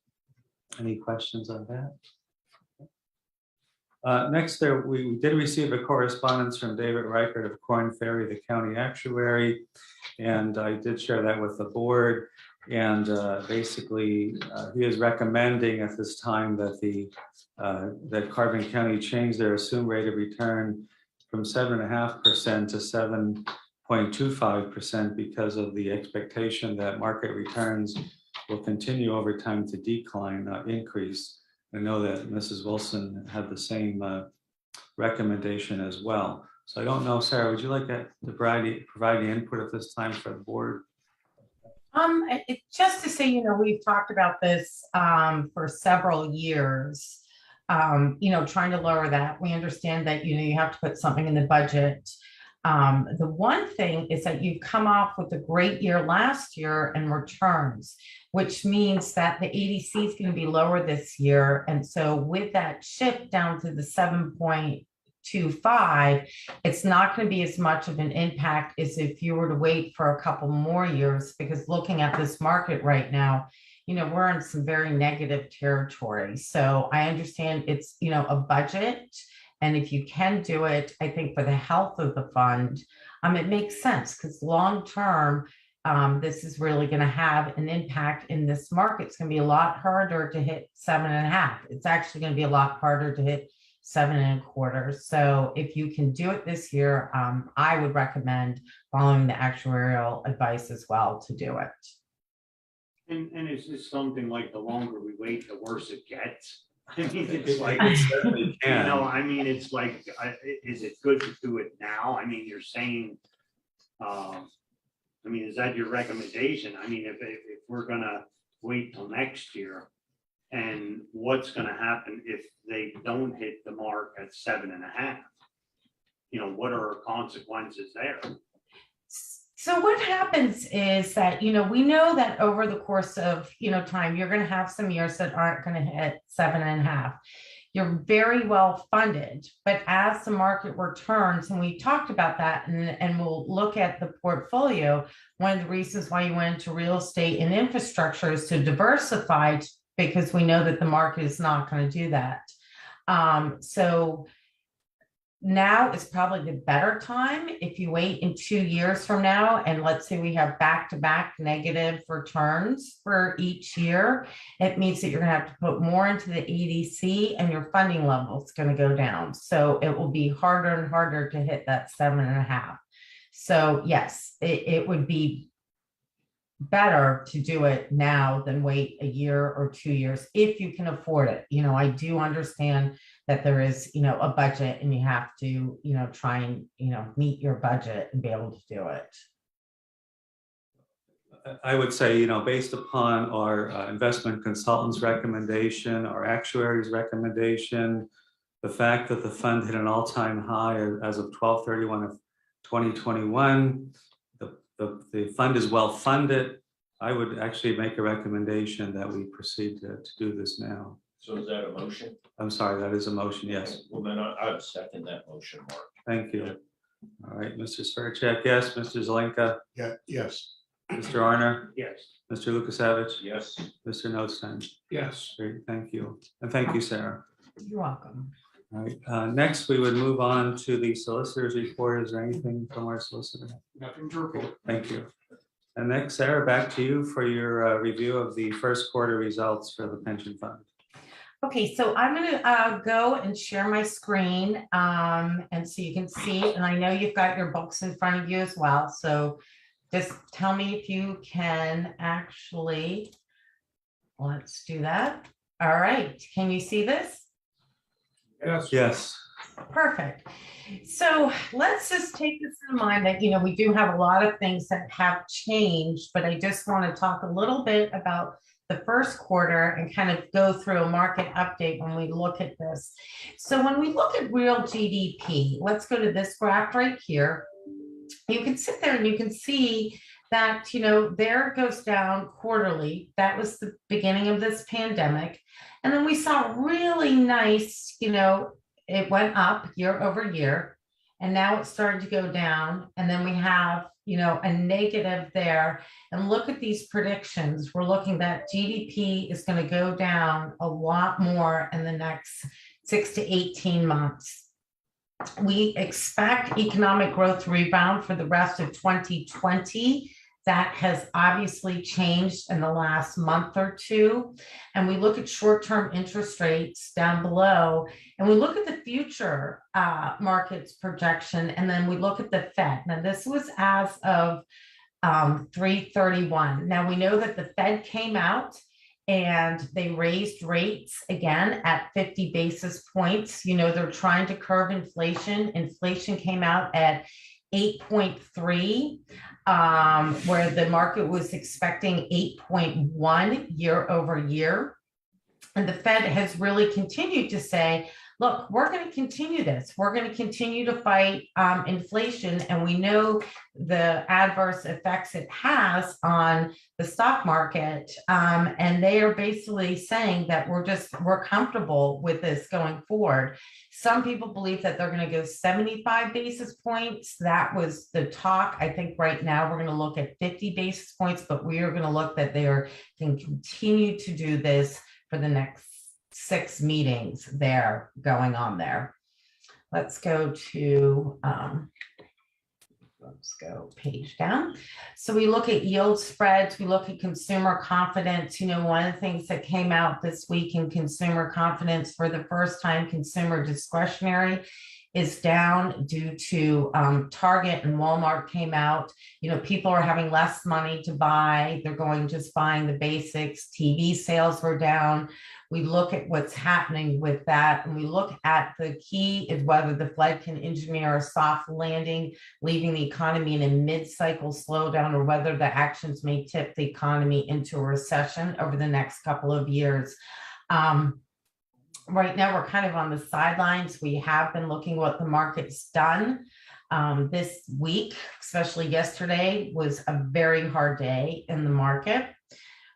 Any questions on that? Next, we did receive a correspondence from David Reichert of Corn Ferry, the county actuary, and I did share that with the board. And basically, he is recommending at this time that that Carbon County change their assumed rate of return from 7.5% to 7.25% because of the expectation that market returns will continue over time to decline, not increase. I know that Mrs. Wilson had the same recommendation as well. So I don't know, Sarah, would you like to provide the input at this time for the board? Just to say, we've talked about this for several years, trying to lower that. We understand that, you have to put something in the budget. The one thing is that you've come off with a great year last year in returns, which means that the ADC is going to be lower this year. And so with that shift down to the 7.25, it's not going to be as much of an impact as if you were to wait for a couple more years, because looking at this market right now, we're in some very negative territory. So I understand it's, a budget. And if you can do it, I think for the health of the fund, it makes sense, because long term, this is really going to have an impact in this market. It's going to be a lot harder to hit 7.5. It's actually going to be a lot harder to hit 7.25. So if you can do it this year, I would recommend following the actuarial advice as well to do it. And is this something like the longer we wait, the worse it gets? I mean, it's like, it's like, is it good to do it now? I mean, you're saying, is that your recommendation? I mean, if we're gonna wait till next year, and what's gonna happen if they don't hit the mark at 7.5? What are our consequences there? So what happens is that, we know that over the course of, time, you're going to have some years that aren't going to hit 7.5. You're very well funded, but as the market returns, and we talked about that, and we'll look at the portfolio, one of the reasons why you went into real estate and infrastructure is to diversify, because we know that the market is not going to do that. So now is probably the better time. If you wait in 2 years from now, and let's say we have back-to-back negative returns for each year, it means that you're going to have to put more into the ADC, and your funding level is going to go down. So it will be harder and harder to hit that 7.5. So yes, it would be better to do it now than wait a year or 2 years if you can afford it. I do understand that there is, a budget and you have to, try and, meet your budget and be able to do it. I would say, based upon our investment consultant's recommendation, our actuary's recommendation, the fact that the fund hit an all-time high as of 12/31 of 2021, the fund is well funded. I would actually make a recommendation that we proceed to do this now. So is that a motion? I'm sorry, that is a motion, yes. Well, then I would second that motion, Mark. Thank you. All right, Mr. Svercek, yes, Mr. Zelinka, Yeah, yes. Mr. Arner, Yes. Mr. Lukasevich, Yes. Mr. Notstein. Yes. Great, thank you. And thank you, Sarah. You're welcome. All right, next we would move on to the solicitor's report. Is there anything from our solicitor? Nothing to report. Thank you. And next, Sarah, back to you for your review of the first quarter results for the pension fund. Okay, so I'm gonna go and share my screen, and so you can see, and I know you've got your books in front of you as well, so just tell me if you can actually, let's do that. All right, can you see this? Yes. Yes. Perfect. So let's just take this in mind that, we do have a lot of things that have changed, but I just want to talk a little bit about the first quarter and kind of go through a market update when we look at this. So when we look at real GDP, let's go to this graph right here. You can sit there and you can see that, there it goes down quarterly. That was the beginning of this pandemic. And then we saw really nice, it went up year over year, and now it's starting to go down. And then we have, a negative there. And look at these predictions. We're looking that GDP is going to go down a lot more in the next 6 to 18 months. We expect economic growth to rebound for the rest of 2020. That has obviously changed in the last month or two. And we look at short-term interest rates down below, and we look at the future markets projection, and then we look at the Fed. Now, this was as of 3/31. Now, we know that the Fed came out and they raised rates again at 50 basis points. They're trying to curb inflation. Inflation came out at 8.3, where the market was expecting 8.1 year over year. And the Fed has really continued to say, look, we're going to continue this. We're going to continue to fight inflation. And we know the adverse effects it has on the stock market. And they are basically saying that we're comfortable with this going forward. Some people believe that they're going to go 75 basis points. That was the talk. I think right now we're going to look at 50 basis points, but we are going to look that they are going to continue to do this for the next 6 meetings there going on there. Let's go to, let's go page down. So we look at yield spreads, we look at consumer confidence. One of the things that came out this week in consumer confidence, for the first time, consumer discretionary is down due to Target and Walmart came out. People are having less money to buy. They're going just buying the basics. TV sales were down. We look at what's happening with that, and we look at the key is whether the Fed can engineer a soft landing, leaving the economy in a mid-cycle slowdown, or whether the actions may tip the economy into a recession over the next couple of years. Right now, we're kind of on the sidelines. We have been looking what the market's done. This week, especially yesterday, was a very hard day in the market.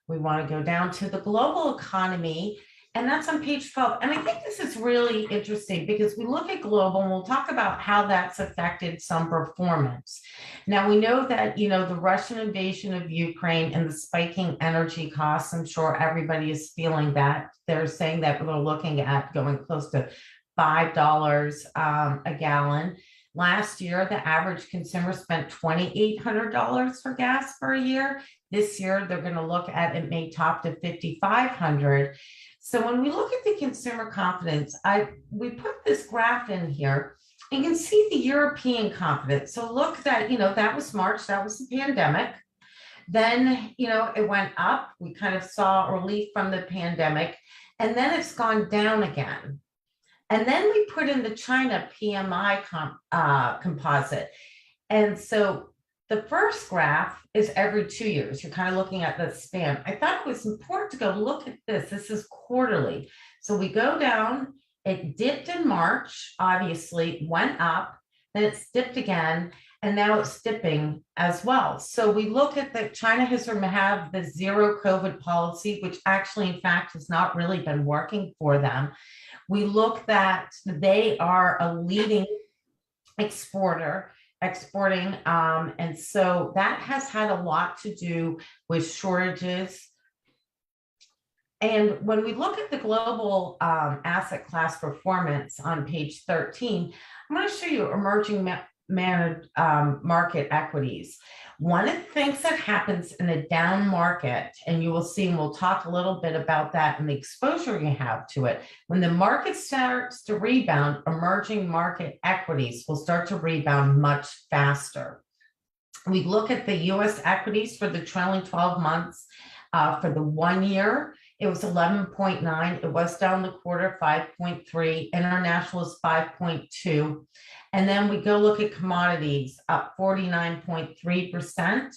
We want to go down to the global economy, and that's on page 12. And I think this is really interesting because we look at global and we'll talk about how that's affected some performance. Now, we know that, the Russian invasion of Ukraine and the spiking energy costs, I'm sure everybody is feeling that. They're saying that we're looking at going close to $5 a gallon. Last year, the average consumer spent $2,800 for gas for a year. This year, they're going to look at it may top to $5,500. So when we look at the consumer confidence, we put this graph in here, You can see the European confidence. So look that, that was March, that was the pandemic. Then, it went up. We kind of saw relief from the pandemic, and then it's gone down again. And then we put in the China PMI composite. And so the first graph is every 2 years. You're kind of looking at the span. I thought it was important to go look at this. This is quarterly. So we go down, it dipped in March, obviously, went up, then it's dipped again, and now it's dipping as well. So we look at that China has had the zero COVID policy, which actually, in fact, has not really been working for them. We look that they are a leading exporting, and so that has had a lot to do with shortages. And when we look at the global asset class performance on page 13, I'm going to show you emerging market equities. One of the things that happens in a down market, and you will see, and we'll talk a little bit about that and the exposure you have to it, when the market starts to rebound, emerging market equities will start to rebound much faster. We look at the US equities for the trailing 12 months. For the 1 year, it was 11.9. It was down the quarter, 5.3. International is 5.2. And then we go look at commodities, up 49.3%.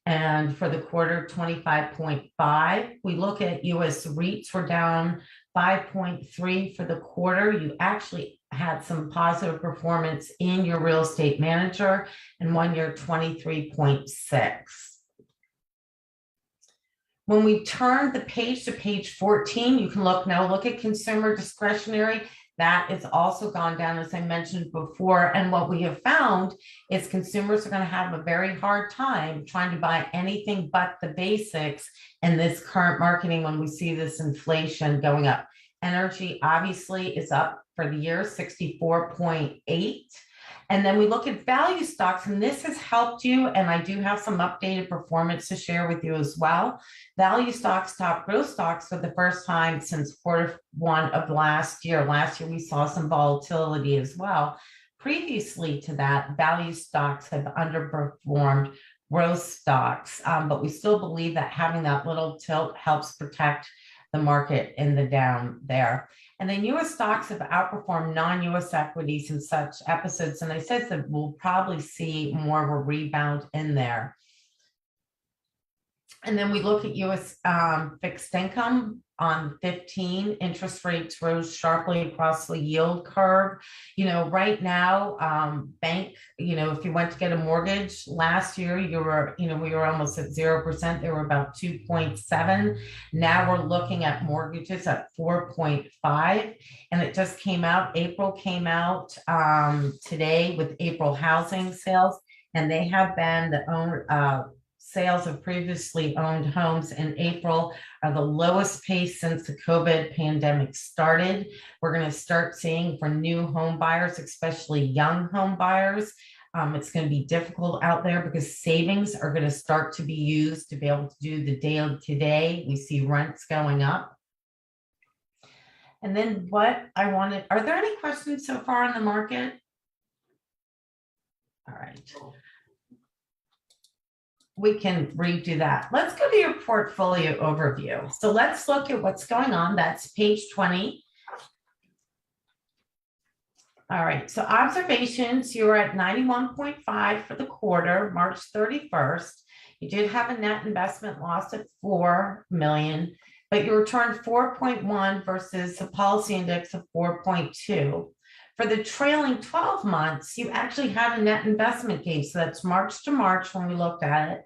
And for the quarter, 25.5. We look at US REITs were down 5.3 for the quarter. You actually had some positive performance in your real estate manager, and 1 year, 23.6. When we turn the page to page 14, you can look at consumer discretionary. That is also gone down, as I mentioned before. And what we have found is consumers are going to have a very hard time trying to buy anything but the basics in this current marketing when we see this inflation going up. Energy obviously is up for the year, 64.8. And then we look at value stocks, and this has helped you. And I do have some updated performance to share with you as well. Value stocks, top growth stocks for the first time since Q1 of last year. Last year, we saw some volatility as well. Previously to that, value stocks have underperformed growth stocks, but we still believe that having that little tilt helps protect the market in the down there. And then US stocks have outperformed non-US equities in such episodes. And I said that we'll probably see more of a rebound in there. And then we look at US fixed income on 15. Interest rates rose sharply across the yield curve. Right now, bank, if you went to get a mortgage last year, we were almost at 0%. They were about 2.7. Now we're looking at mortgages at 4.5. And it just came out. April came out today with April housing sales, and they have been sales of previously owned homes in April are the lowest pace since the COVID pandemic started. We're going to start seeing for new home buyers, especially young home buyers, it's going to be difficult out there because savings are going to start to be used to be able to do the day-to-day. We see rents going up. And then are there any questions so far on the market? All right. We can redo that. Let's go to your portfolio overview. So let's look at what's going on. That's page 20. All right, so observations, you were at 91.5 for the quarter, March 31st. You did have a net investment loss of 4 million, but you returned 4.1 versus a policy index of 4.2. For the trailing 12 months, you actually had a net investment gain. So that's March to March when we looked at it,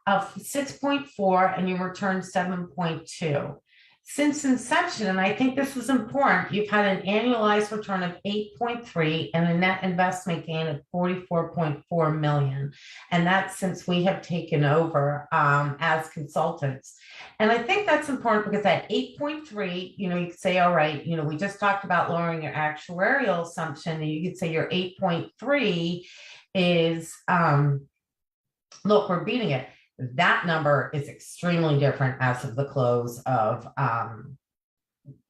of 6.4, and you returned 7.2. Since inception, and I think this is important, you've had an annualized return of 8.3 and a net investment gain of 44.4 million. And that's since we have taken over as consultants. And I think that's important because at 8.3, you could say, all right, we just talked about lowering your actuarial assumption, and you could say your 8.3 is, look, we're beating it. That number is extremely different as of the close of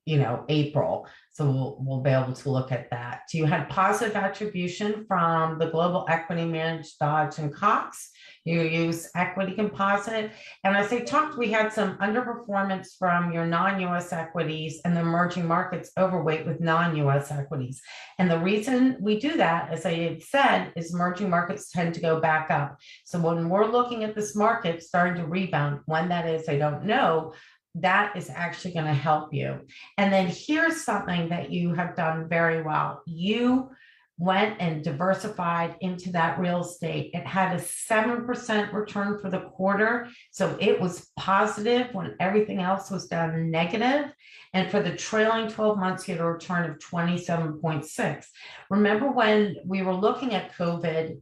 April. So we'll be able to look at that. You had positive attribution from the global equity managed Dodge and Cox. You use equity composite. And as I talked, we had some underperformance from your non-US equities and the emerging markets overweight with non-US equities. And the reason we do that, as I had said, is emerging markets tend to go back up. So when we're looking at this market starting to rebound, when that is, I don't know, that is actually going to help you. And then here's something that you have done very well. You went and diversified into that real estate. It had a 7% return for the quarter. So it was positive when everything else was down negative. And for the trailing 12 months, you had a return of 27.6. Remember when we were looking at COVID,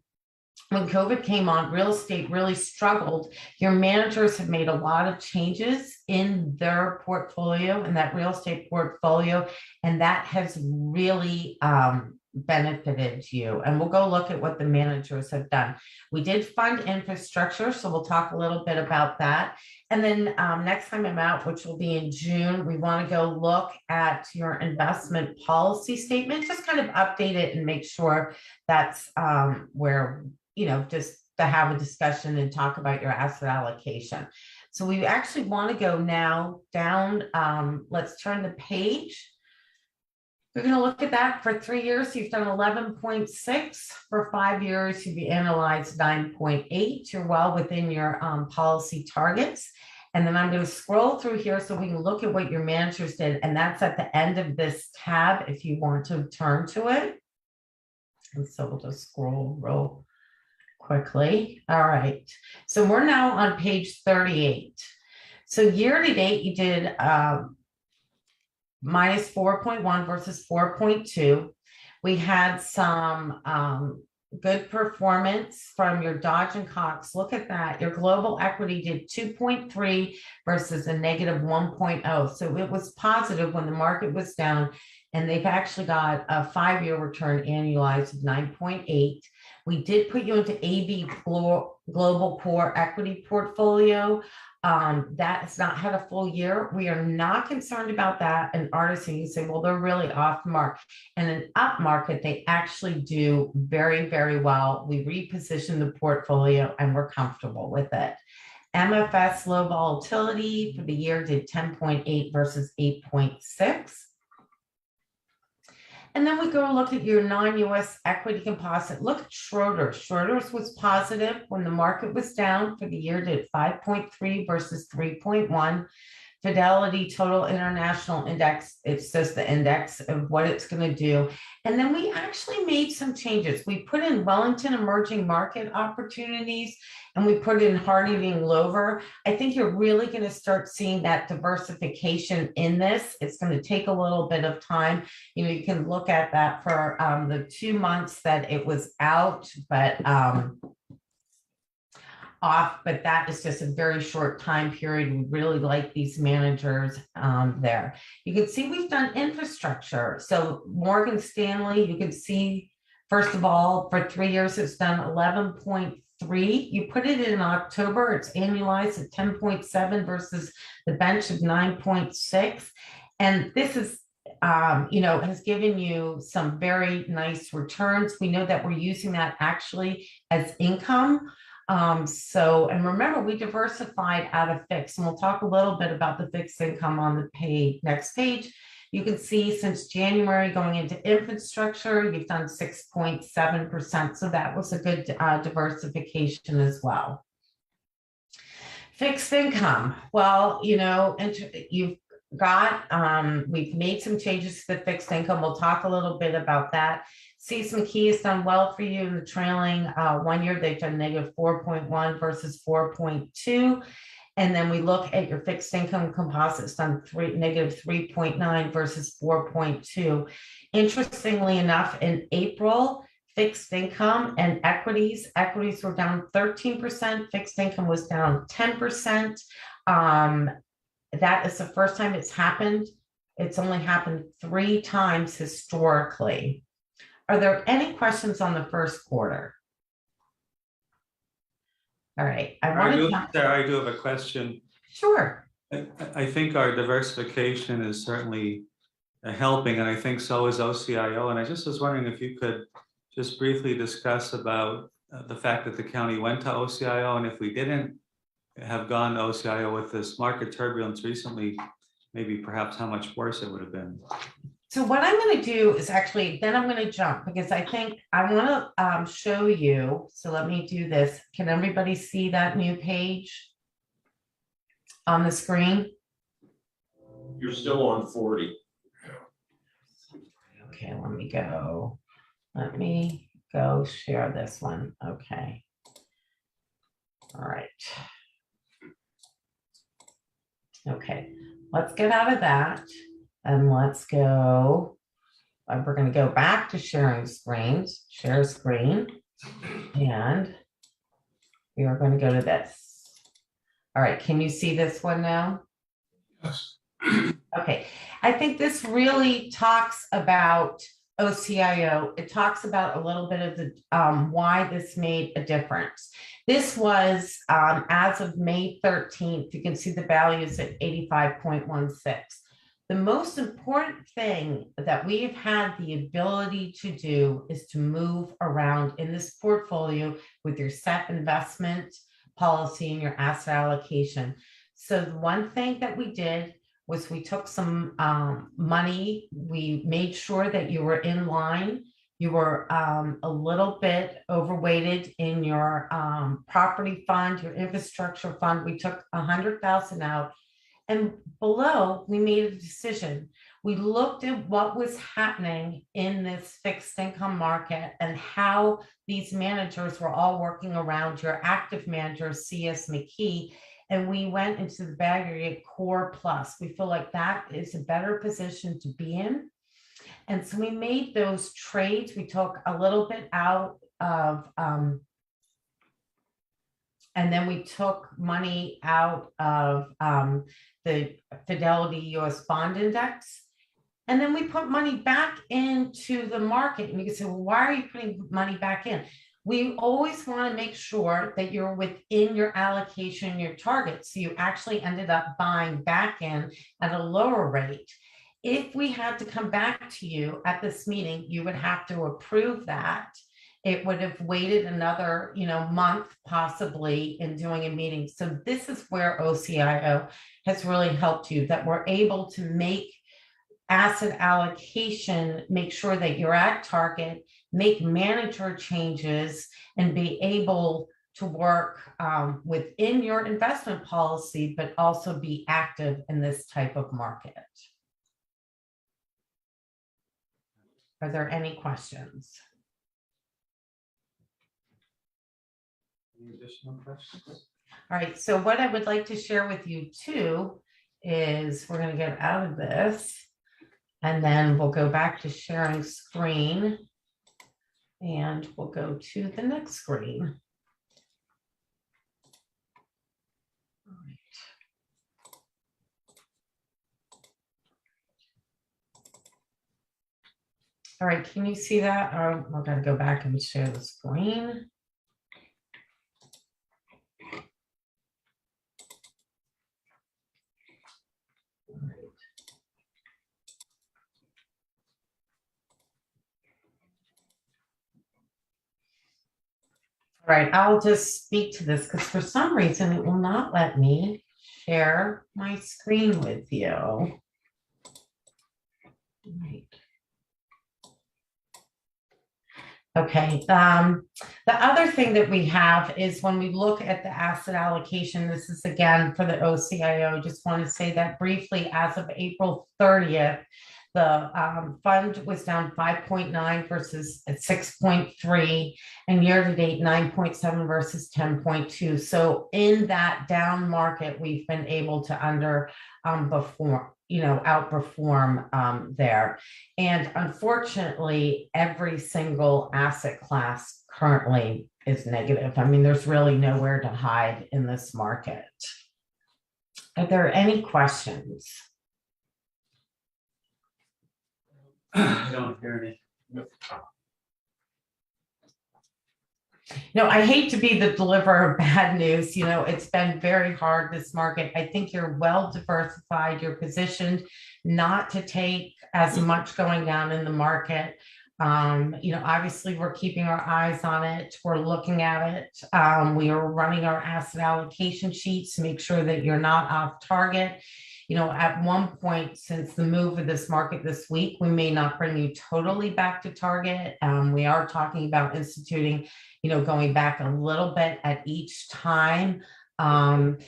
when COVID came on, real estate really struggled. Your managers have made a lot of changes in their portfolio, in that real estate portfolio, and that has really benefited you. And we'll go look at what the managers have done. We did fund infrastructure, so we'll talk a little bit about that. And then next time I'm out, which will be in June, we want to go look at your investment policy statement, just kind of update it and make sure that's where, just to have a discussion and talk about your asset allocation. So we actually want to go now down. Let's turn the page. We're going to look at that for 3 years. You've done 11.6. For 5 years, you've analyzed 9.8. You're well within your policy targets. And then I'm going to scroll through here so we can look at what your managers did. And that's at the end of this tab if you want to turn to it. And so we'll just scroll real quickly. All right. So we're now on page 38. So year to date, you did minus 4.1 versus 4.2. We had some good performance from your Dodge and Cox. Look at that. Your global equity did 2.3 versus a negative 1.0. So it was positive when the market was down, and they've actually got a 5-year return annualized of 9.8. We did put you into AB Global Core Equity Portfolio. That has not had a full year. We are not concerned about that. And artists, you say, well, they're really off mark. And an up market, they actually do very, very well. We reposition the portfolio and we're comfortable with it. MFS low volatility for the year did 10.8 versus 8.6. And then we go look at your non-US equity composite. Look at Schroders. Schroders was positive when the market was down. For the year did 5.3 versus 3.1. Fidelity Total International Index, it's just the index of what it's going to do. And then we actually made some changes. We put in Wellington emerging market opportunities, and we put in Harding Lover. I think you're really going to start seeing that diversification in this. It's going to take a little bit of time. You can look at that for the 2 months that it was out, but but that is just a very short time period. We really like these managers there. You can see we've done infrastructure. So Morgan Stanley, you can see, first of all, for 3 years, it's done 11.3. You put it in October, it's annualized at 10.7 versus the bench of 9.6. And this is has given you some very nice returns. We know that we're using that actually as income. And remember, we diversified out of fixed, and we'll talk a little bit about the fixed income on the next page. You can see since January going into infrastructure, you've done 6.7%. So that was a good diversification as well. Fixed income. Well, you've got, we've made some changes to the fixed income. We'll talk a little bit about that. C.S. has done well for you in the trailing 1 year. They've done negative 4.1 versus 4.2. And then we look at your fixed income composites done negative 3.9 versus 4.2. Interestingly enough, in April, fixed income and equities were down 13%. Fixed income was down 10%. That is the first time it's happened. It's only happened 3 times historically. Are there any questions on the first quarter? All right. I do have a question. Sure. I think our diversification is certainly helping, and I think so is OCIO. And I just was wondering if you could just briefly discuss about the fact that the county went to OCIO, and if we didn't have gone to OCIO with this market turbulence recently, maybe perhaps how much worse it would have been. So what I'm going to do is actually, then I'm going to jump because I think I want to show you. So let me do this. Can everybody see that new page on the screen? You're still on 40. Okay, let me go. Let me go share this one. Okay. All right. Okay, let's get out of that and let's go. We're going to go back to sharing screens, share screen, and we are going to go to this. All right, can you see this one now? Yes. Okay, I think this really talks about OCIO. It talks about a little bit of the why this made a difference. This was as of May 13th, you can see the values at 85.16. The most important thing that we have had the ability to do is to move around in this portfolio with your set investment policy and your asset allocation. So the one thing that we did was we took some money, we made sure that you were in line, you were a little bit overweighted in your property fund, your infrastructure fund. We took 100,000 out, and below we made a decision. We looked at what was happening in this fixed income market and how these managers were all working around your active manager, C.S. McKee. And we went into the aggregate core plus. We feel like that is a better position to be in. And so we made those trades. We took a little bit out of, and then we took money out of the Fidelity US Bond Index. And then we put money back into the market. And you can say, well, why are you putting money back in? We always want to make sure that you're within your allocation, your target. So you actually ended up buying back in at a lower rate. If we had to come back to you at this meeting, you would have to approve that. It would have waited another, month possibly in doing a meeting. So this is where OCIO has really helped you, that we're able to make asset allocation, make sure that you're at target, make manager changes, and be able to work within your investment policy, but also be active in this type of market. Are there any questions? Any additional questions? All right, so what I would like to share with you too is we're going to get out of this and then we'll go back to sharing screen and we'll go to the next screen. All right. All right, can you see that? Oh, we're going to go back and share the screen. All right, I'll just speak to this because for some reason it will not let me share my screen with you. Right. Okay, the other thing that we have is when we look at the asset allocation, this is again for the OCIO, just want to say that briefly, as of April 30th, the fund was down 5.9 versus 6.3, and year-to-date 9.7 versus 10.2. So in that down market, we've been able to outperform there. And unfortunately, every single asset class currently is negative. I mean, there's really nowhere to hide in this market. Are there any questions? I don't hear any. No, I hate to be the deliverer of bad news. It's been very hard, this market. I think you're well diversified. You're positioned not to take as much going down in the market. Obviously, we're keeping our eyes on it. We're looking at it. We are running our asset allocation sheets to make sure that you're not off target. At one point, since the move of this market this week, we may not bring you totally back to target. We are talking about instituting, going back a little bit at each time. It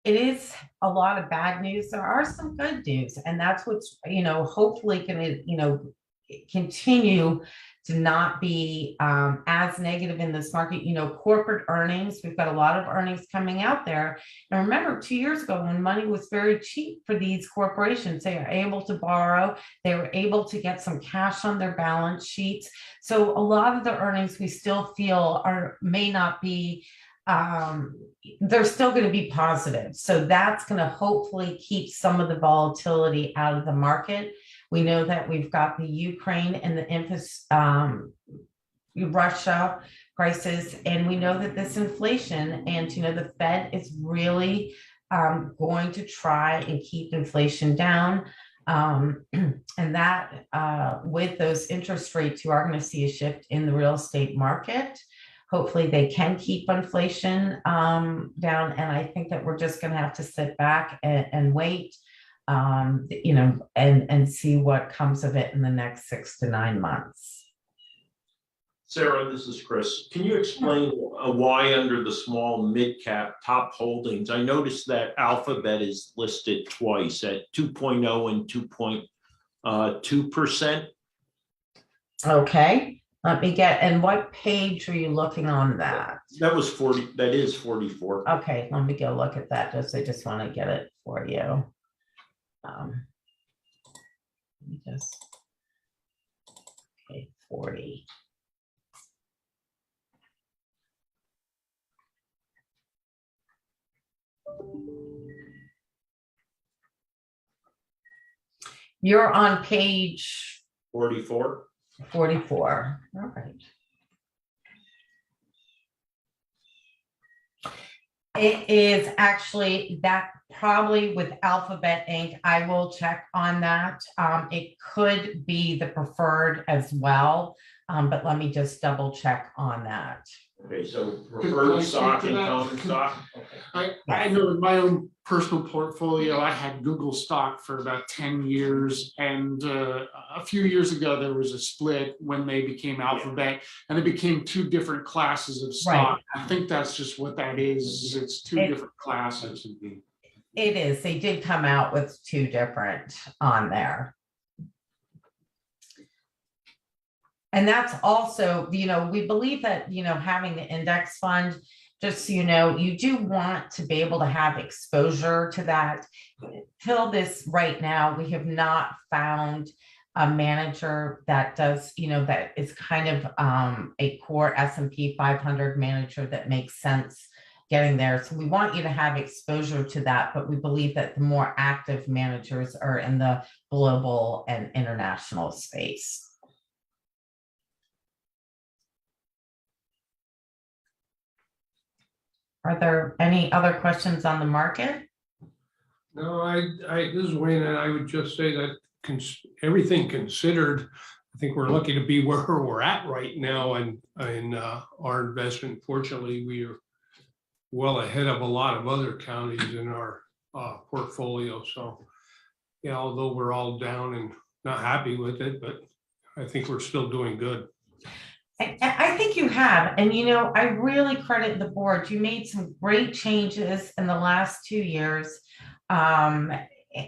is a lot of bad news. There are some good news, and that's what's, hopefully going to, continue to not be as negative in this market. Corporate earnings, we've got a lot of earnings coming out there. And remember, 2 years ago, when money was very cheap for these corporations, they were able to borrow, they were able to get some cash on their balance sheets. So a lot of the earnings we still feel may not be, they're still going to be positive. So that's going to hopefully keep some of the volatility out of the market. We know that we've got the Ukraine and the Russia crisis, and we know that this inflation, and the Fed is really going to try and keep inflation down. And that with those interest rates, you are going to see a shift in the real estate market. Hopefully they can keep inflation down. And I think that we're just going to have to sit back and wait, and see what comes of it in the next 6 to 9 months. Sarah, this is Chris. Can you explain why under the small mid-cap top holdings, I noticed that Alphabet is listed twice at 2.0 and 2.2%? Okay, let me and what page are you looking on that? That was 40, that is 44. Okay, let me go look at that. I just want to get it for you. Let me just, okay, 40. You're on page 44. 44. All right. It is actually that probably with Alphabet Inc. I will check on that. It could be the preferred as well, but let me just double check on that. Okay, so Could I preferred speak stock to and that? common stock? I know in my own personal portfolio, I had Google stock for about 10 years. And a few years ago, there was a split when they became Alphabet, and it became two different classes of stock. I think that's just what that is. It's two different classes. It is. They did come out with two different on there. And that's also, we believe that, having the index fund, just so you know, you do want to be able to have exposure to that. Till this right now, we have not found a manager that does, that is kind of a core S&P 500 manager that makes sense getting there. So we want you to have exposure to that, but we believe that the more active managers are in the global and international space. Are there any other questions on the market? No, this is Wayne, and I would just say that everything considered, I think we're lucky to be where we're at right now in our investment. Fortunately, we are well ahead of a lot of other counties in our portfolio. So, yeah, although we're all down and not happy with it, but I think we're still doing good. I think you have, and I really credit the board. You made some great changes in the last 2 years, and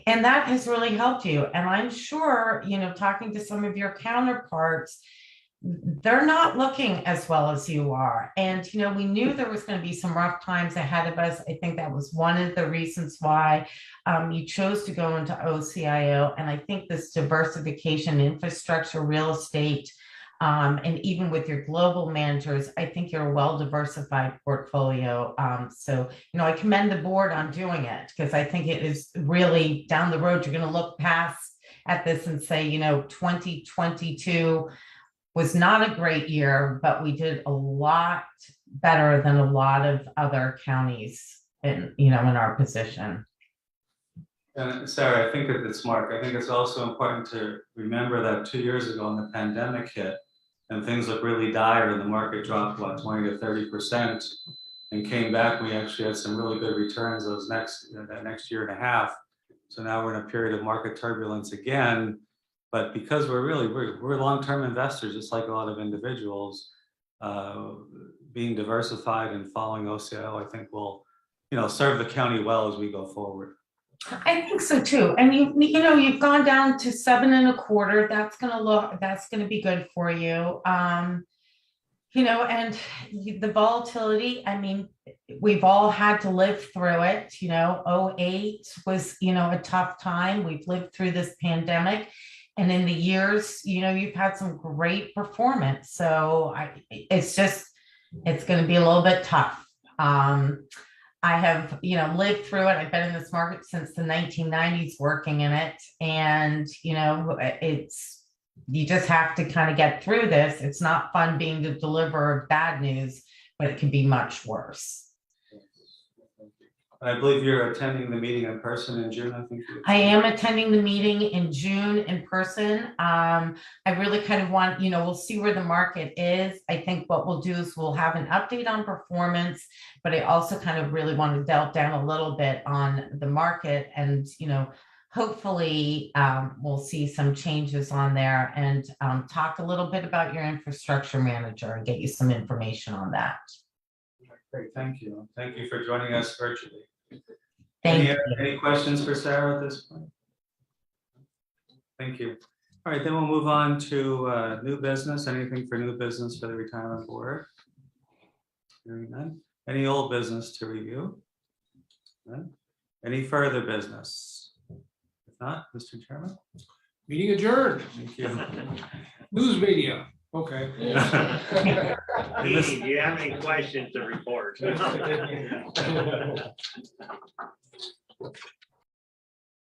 that has really helped you. And I'm sure, talking to some of your counterparts, they're not looking as well as you are. And, we knew there was going to be some rough times ahead of us. I think that was one of the reasons why you chose to go into OCIO. And I think this diversification, infrastructure, real estate, and even with your global managers, I think you're a well-diversified portfolio. So, I commend the board on doing it, because I think it is really down the road. You're going to look past at this and say, 2022, was not a great year, but we did a lot better than a lot of other counties in, in our position. And Sarah, I think that it's Mark. I think it's also important to remember that 2 years ago when the pandemic hit and things looked really dire and the market dropped, what, 20 to 30% and came back, we actually had some really good returns that next year and a half. So now we're in a period of market turbulence again. But because we're long-term investors, just like a lot of individuals, being diversified and following OCIO, I think will, serve the county well as we go forward. I think so too. And you've gone down to 7.25. That's gonna be good for you. And the volatility, I mean, we've all had to live through it. 08 was, a tough time. We've lived through this pandemic. And in the years, you've had some great performance. So it's going to be a little bit tough. I have, lived through it. I've been in this market since the 1990s working in it. And, you just have to kind of get through this. It's not fun being the deliverer of bad news, but it can be much worse. I believe you're attending the meeting in person in June, I think. I am attending the meeting in June in person. I really kind of want, we'll see where the market is. I think what we'll do is we'll have an update on performance, but I also kind of really want to delve down a little bit on the market and, hopefully we'll see some changes on there and talk a little bit about your infrastructure manager and get you some information on that. Great, thank you. Thank you for joining us virtually. Thank you. Any questions for Sarah at this point? Thank you. All right, then we'll move on to new business. Anything for new business for the retirement board? Hearing none. Any old business to review? None. Any further business? If not, Mr. Chairman. Meeting adjourned. Thank you. News media. Okay. Dean, do you have any questions to report?